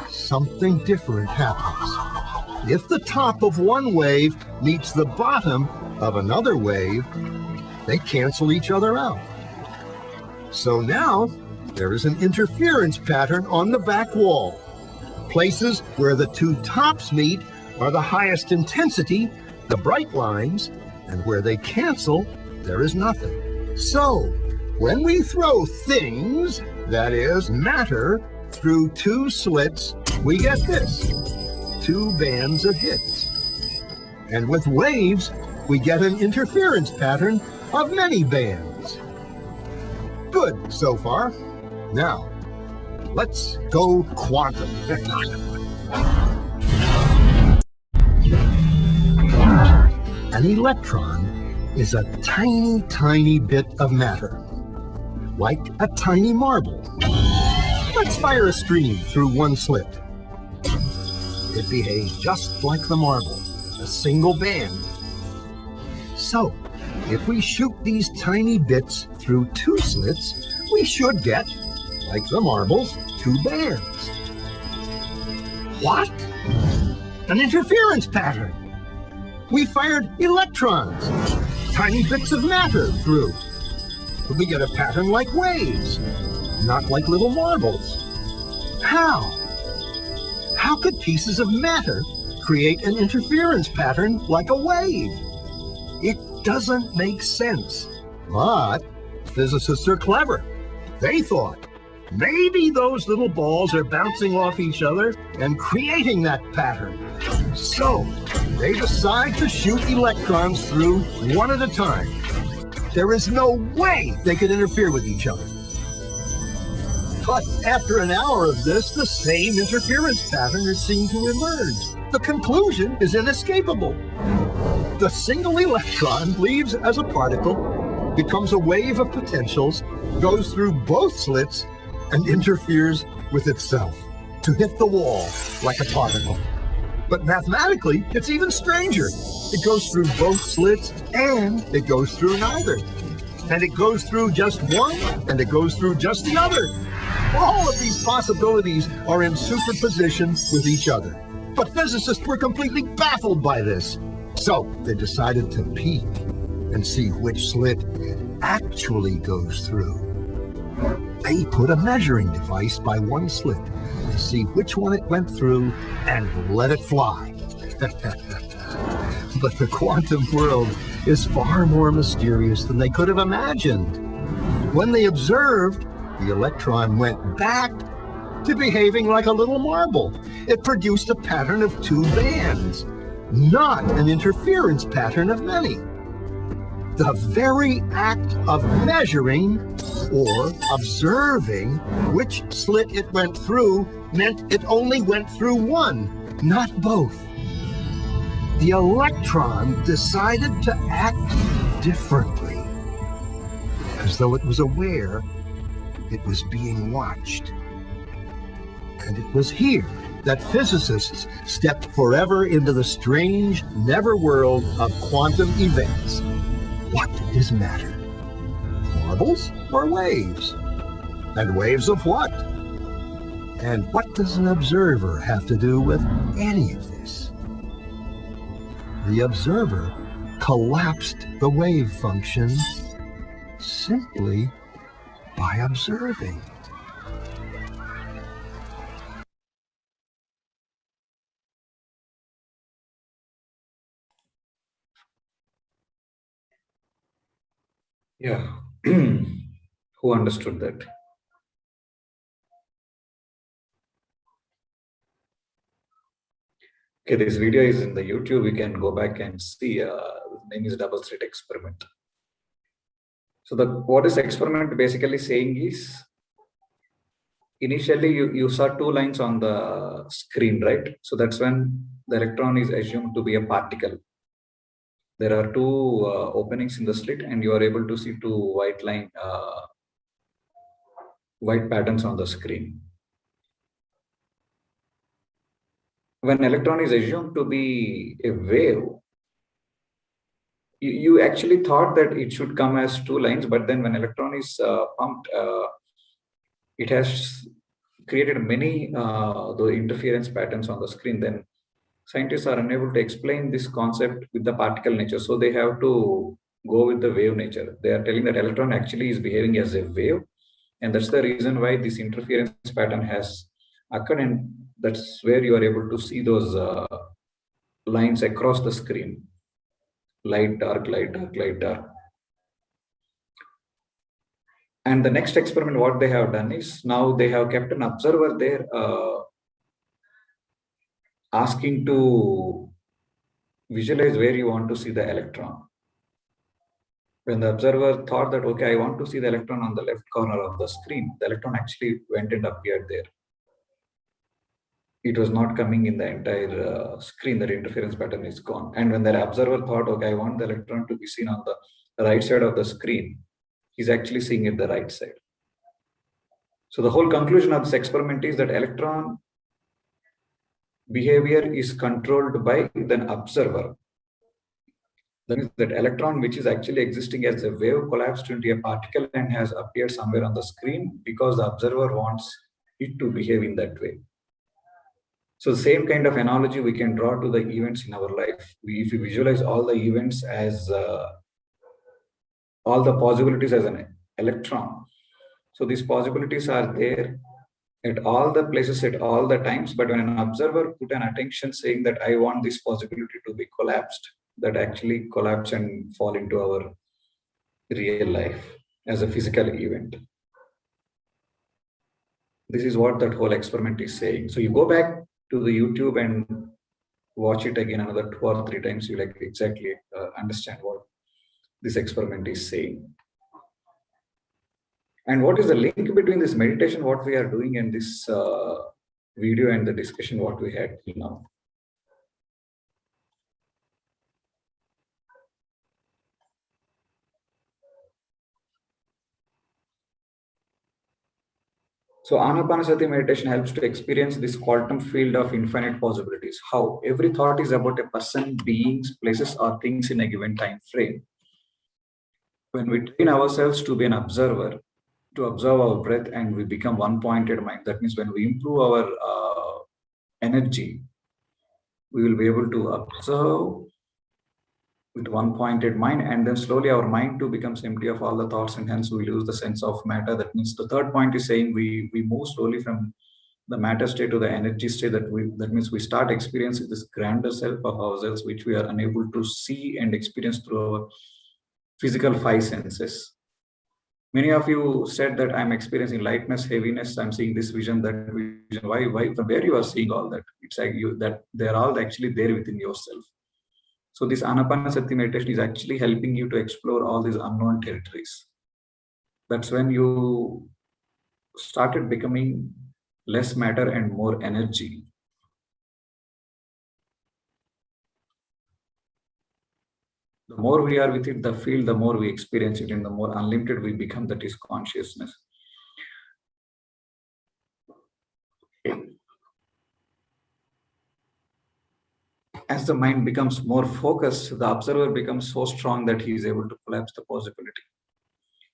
something different happens. If the top of one wave meets the bottom of another wave, they cancel each other out. So now there is an interference pattern on the back wall. Places where the two tops meet are the highest intensity, the bright lines, and where they cancel, there is nothing. So, when we throw things, that is, matter, through two slits, we get this, two bands of hits. And with waves, we get an interference pattern of many bands. Good so far. Now, let's go quantum. An electron is a tiny, tiny bit of matter, like a tiny marble. Let's fire a stream through one slit. It behaves just like the marble, a single band. So, if we shoot these tiny bits through two slits, we should get, like the marbles, two bands. What? An interference pattern. We fired electrons, tiny bits of matter through. But we get a pattern like waves, not like little marbles. How? How could pieces of matter create an interference pattern like a wave? It doesn't make sense. But physicists are clever. They thought, maybe those little balls are bouncing off each other and creating that pattern. So they decide to shoot electrons through one at a time. There is no way they could interfere with each other. But after an hour of this, the same interference pattern is seen to emerge. The conclusion is inescapable. The single electron leaves as a particle, becomes a wave of potentials, goes through both slits, and interferes with itself to hit the wall like a particle. But mathematically, it's even stranger. It goes through both slits and it goes through neither. And it goes through just one and it goes through just the other. All of these possibilities are in superposition with each other. But physicists were completely baffled by this. So they decided to peek and see which slit it actually goes through. They put a measuring device by one slit to see which one it went through and let it fly. But the quantum world is far more mysterious than they could have imagined. When they observed, the electron went back to behaving like a little marble. It produced a pattern of two bands, not an interference pattern of many. The very act of measuring or observing which slit it went through meant it only went through one, not both. The electron decided to act differently, as though it was aware it was being watched. And it was here that physicists stepped forever into the strange, never world of quantum events. What is matter? Marbles or waves? And waves of what? And what does an observer have to do with any of this? The observer collapsed the wave function simply by observing. Yeah. Who understood that? Okay, this video is in the YouTube. You can go back and see. The name is double slit experiment. So what this experiment basically saying is, initially you saw two lines on the screen, right? So that's when the electron is assumed to be a particle. There are two openings in the slit, and you are able to see two white patterns on the screen. When electron is assumed to be a wave, you actually thought that it should come as two lines, but then when electron is pumped, it has created many the interference patterns on the screen. Then scientists are unable to explain this concept with the particle nature, so they have to go with the wave nature. They are telling that electron actually is behaving as a wave, and that's the reason why this interference pattern has occurred, and that's where you are able to see those lines across the screen. Light, dark, light, dark, light, dark. And the next experiment, what they have done is, now they have kept an observer there, asking to visualize where you want to see the electron. When the observer thought that, okay, I want to see the electron on the left corner of the screen, the electron actually went and appeared there. It was not coming in the entire screen. That interference pattern is gone. And when the observer thought, okay, I want the electron to be seen on the right side of the screen, he's actually seeing it the right side. So the whole conclusion of this experiment is that electron behavior is controlled by the observer. That means that electron, which is actually existing as a wave, collapsed into a particle and has appeared somewhere on the screen because the observer wants it to behave in that way. So the same kind of analogy we can draw to the events in our life. If we visualize all the events as all the possibilities as an electron, so these possibilities are there at all the places at all the times, but when an observer put an attention saying that I want this possibility to be collapsed, that actually collapse and fall into our real life as a physical event. This is what that whole experiment is saying. So you go back to the YouTube and watch it again another 2 or 3 times, you like exactly understand what this experiment is saying. And what is the link between this meditation, what we are doing, and this video and the discussion what we had till now? So Anapanasati meditation helps to experience this quantum field of infinite possibilities. How? Every thought is about a person, beings, places, or things in a given time frame. When we train ourselves to be an observer, to observe our breath, and we become one-pointed mind, that means when we improve our energy, we will be able to observe with one-pointed mind, and then slowly our mind too becomes empty of all the thoughts, and hence we lose the sense of matter. That means the third point is saying we move slowly from the matter state to the energy state. That means we start experiencing this grander self of ourselves, which we are unable to see and experience through our physical 5 senses. Many of you said that I'm experiencing lightness, heaviness, I'm seeing this vision, that vision. Why? From where you are seeing all that? It's like that they're all actually there within yourself. So this Anapanasati meditation is actually helping you to explore all these unknown territories. That's when you started becoming less matter and more energy. The more we are with it, the field, the more we experience it, and the more unlimited we become. That is consciousness. As the mind becomes more focused, the observer becomes so strong that he is able to collapse the possibility.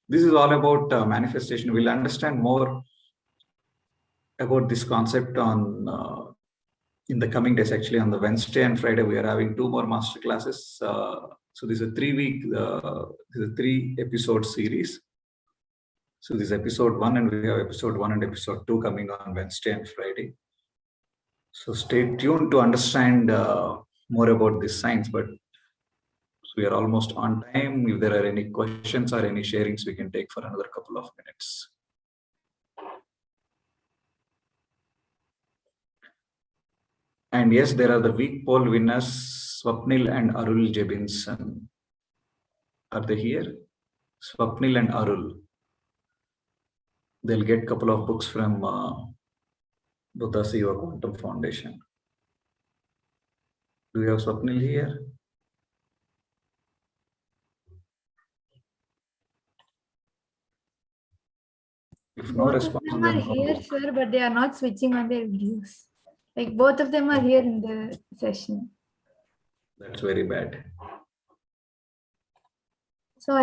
This is all about manifestation. We'll understand more about this concept on in the coming days. Actually, on the Wednesday and Friday, we are having 2 more master classes. So this is a 3-episode series. So this is episode 1, and we have episode 1 and episode 2 coming on Wednesday and Friday. So stay tuned to understand more about this science. But we are almost on time. If there are any questions or any sharings, we can take for another couple of minutes. And yes, there are the week poll winners, Swapnil and Arul Jebinson. Are they here? Swapnil and Arul. They'll get a couple of books from Buddha Siva Quantum Foundation. Do you have Swapnil here? If no Both response, of them are then here, no. sir, but they are not switching on their videos. Like both of them are here in the session. That's very bad. So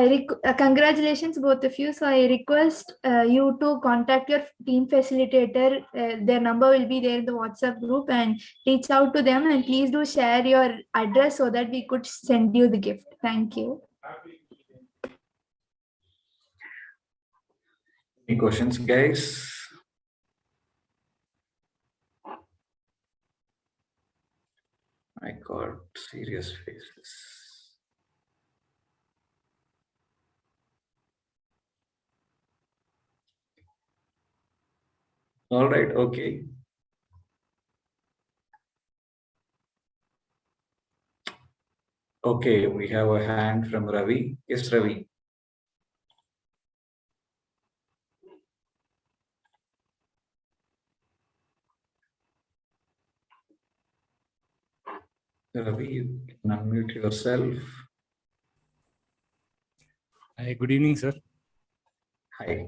congratulations both of you. So I request you to contact your team facilitator. Their number will be there in the WhatsApp group, and reach out to them, and please do share your address so that we could send you the gift. Thank you. Any questions, guys? I got serious faces. All right, okay. Okay, we have a hand from Ravi. Yes, Ravi. Ravi, you can unmute yourself. Hi, good evening, sir. Hi.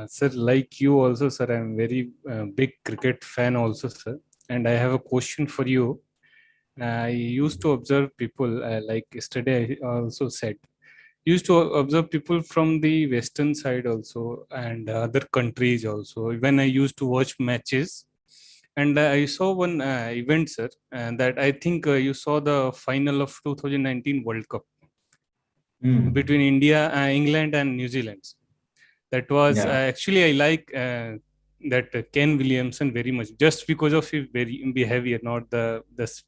Sir, like you also, sir, I'm very big cricket fan also, sir. And I have a question for you. I used to observe people, like yesterday I also said, used to observe people from the Western side also and other countries also. When I used to watch matches, and I saw one event, sir, that I think you saw the final of 2019 World Cup between India, England and New Zealand. That was actually, I like that Ken Williamson very much, just because of his very behavior, not the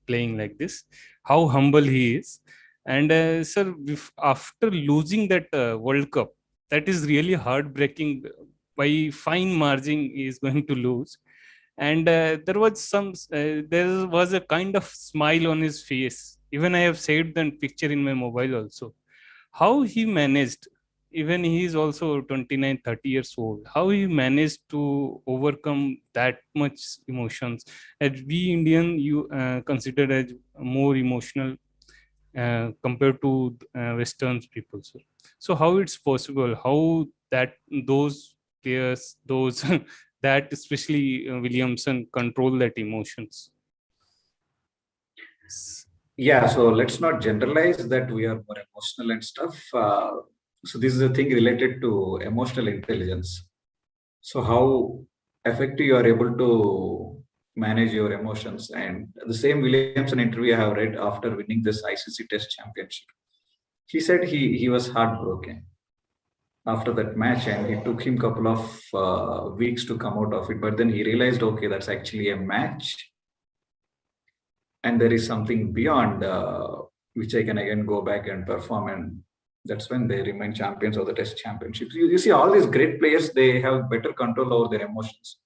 playing like this, how humble he is. And sir, after losing that World Cup, that is really heartbreaking. By fine margin, he is going to lose. And there was a kind of smile on his face. Even I have saved that picture in my mobile also. How he managed, even he is also 29, 30 years old, how he managed to overcome that much emotions. As we Indian, you considered as more emotional compared to Western people. So how it's possible, how that those players, those that especially Williamson control that emotions? Yeah, so let's not generalize that we are more emotional and stuff. So this is a thing related to emotional intelligence. So how effective you are able to manage your emotions. And the same Williamson interview I have read after winning this ICC Test Championship. He said he was heartbroken after that match, and it took him a couple of weeks to come out of it. But then he realized, okay, that's actually a match. And there is something beyond which I can again go back and perform. And that's when they remain champions of the Test Championships. You see all these great players, they have better control over their emotions.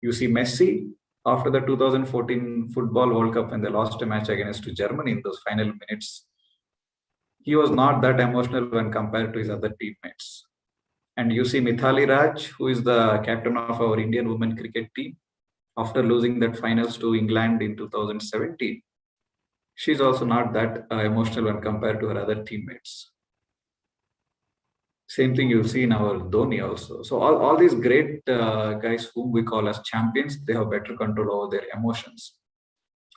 You see Messi, after the 2014 Football World Cup, when they lost a match against Germany in those final minutes, he was not that emotional when compared to his other teammates. And you see Mithali Raj, who is the captain of our Indian women cricket team, after losing that finals to England in 2017, she's also not that emotional when compared to her other teammates. Same thing you'll see in our Dhoni also. So all these great guys whom we call as champions, they have better control over their emotions.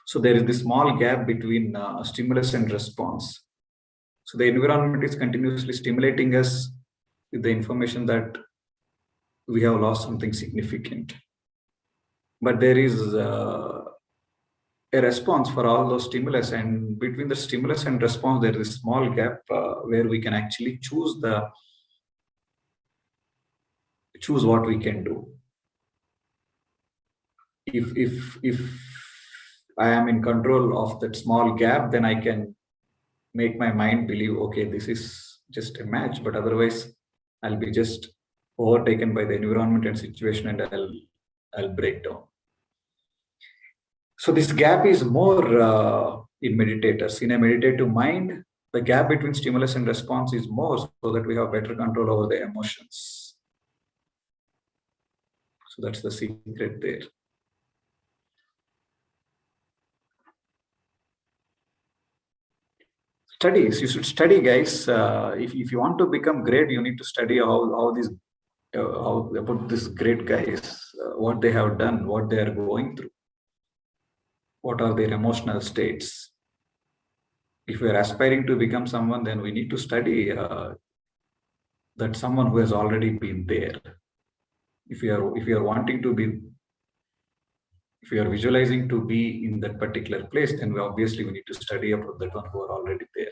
So there is this small gap between stimulus and response. So the environment is continuously stimulating us with the information that we have lost something significant. But there is a response for all those stimulus, and between the stimulus and response, there is a small gap where we can actually choose what we can do. If I am in control of that small gap, then I can make my mind believe, okay, this is just a match, but otherwise I'll be just overtaken by the environment and situation, and I'll break down. So this gap is more in meditators. In a meditative mind, the gap between stimulus and response is more, so that we have better control over the emotions. So that's the secret there. Studies, you should study, guys. If you want to become great, you need to study how about these great guys, what they have done, what they are going through, what are their emotional states. If we are aspiring to become someone, then we need to study that someone who has already been there. If you are wanting to be, if you are visualizing to be in that particular place, then we need to study about that one who are already there.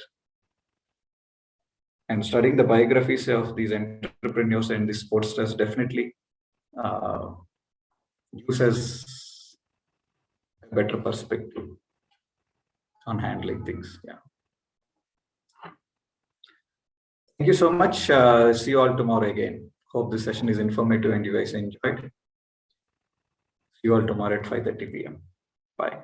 And studying the biographies of these entrepreneurs and these sportsters definitely gives us a better perspective on handling things. Yeah. Thank you so much. See you all tomorrow again. Hope this session is informative and you guys enjoyed. See you all tomorrow at 5:30 p.m. Bye.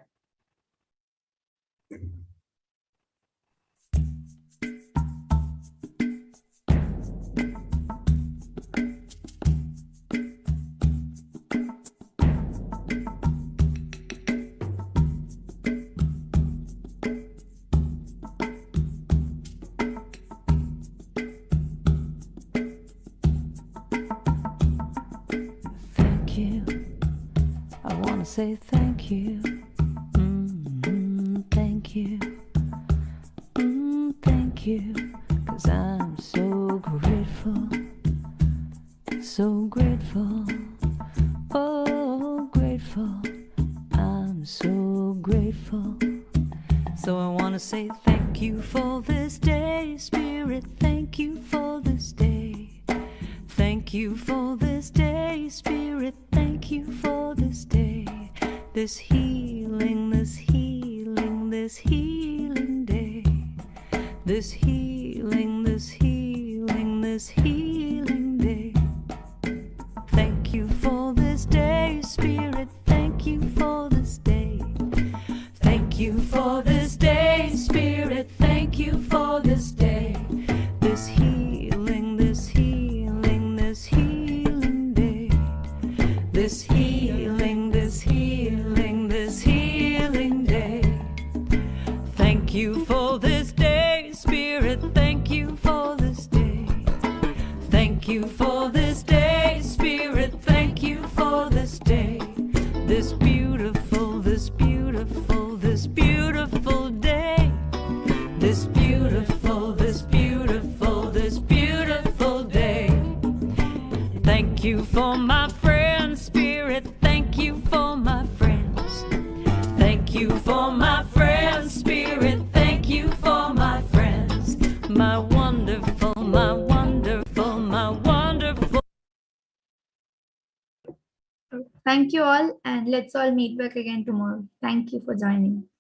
Say thank you, thank you, thank you, 'cause I'm so grateful, oh grateful, I'm so grateful. So I want to say thank you for this day, Spirit, thank you for this day. Thank you for this day, Spirit, thank you for this day. This healing, this healing, this healing day. This healing, this healing, this healing day. Thank you for this day, Spirit, thank you for this day. Thank you for this day, Spirit, thank you for this day. This healing, this healing, this healing day. This healing, this healing, this healing day. Thank you for this day, Spirit, thank you for this day. Thank you for this day, Spirit, thank you for this day. This beautiful, this beautiful, this beautiful day. This beautiful, this beautiful, this beautiful day. Thank you for my friends, Spirit, thank you for my friends. Thank you for my friends, Spirit, thank you for my friends. My wonderful, my wonderful, my wonderful. Thank you all, and let's all meet back again tomorrow. Thank you for joining.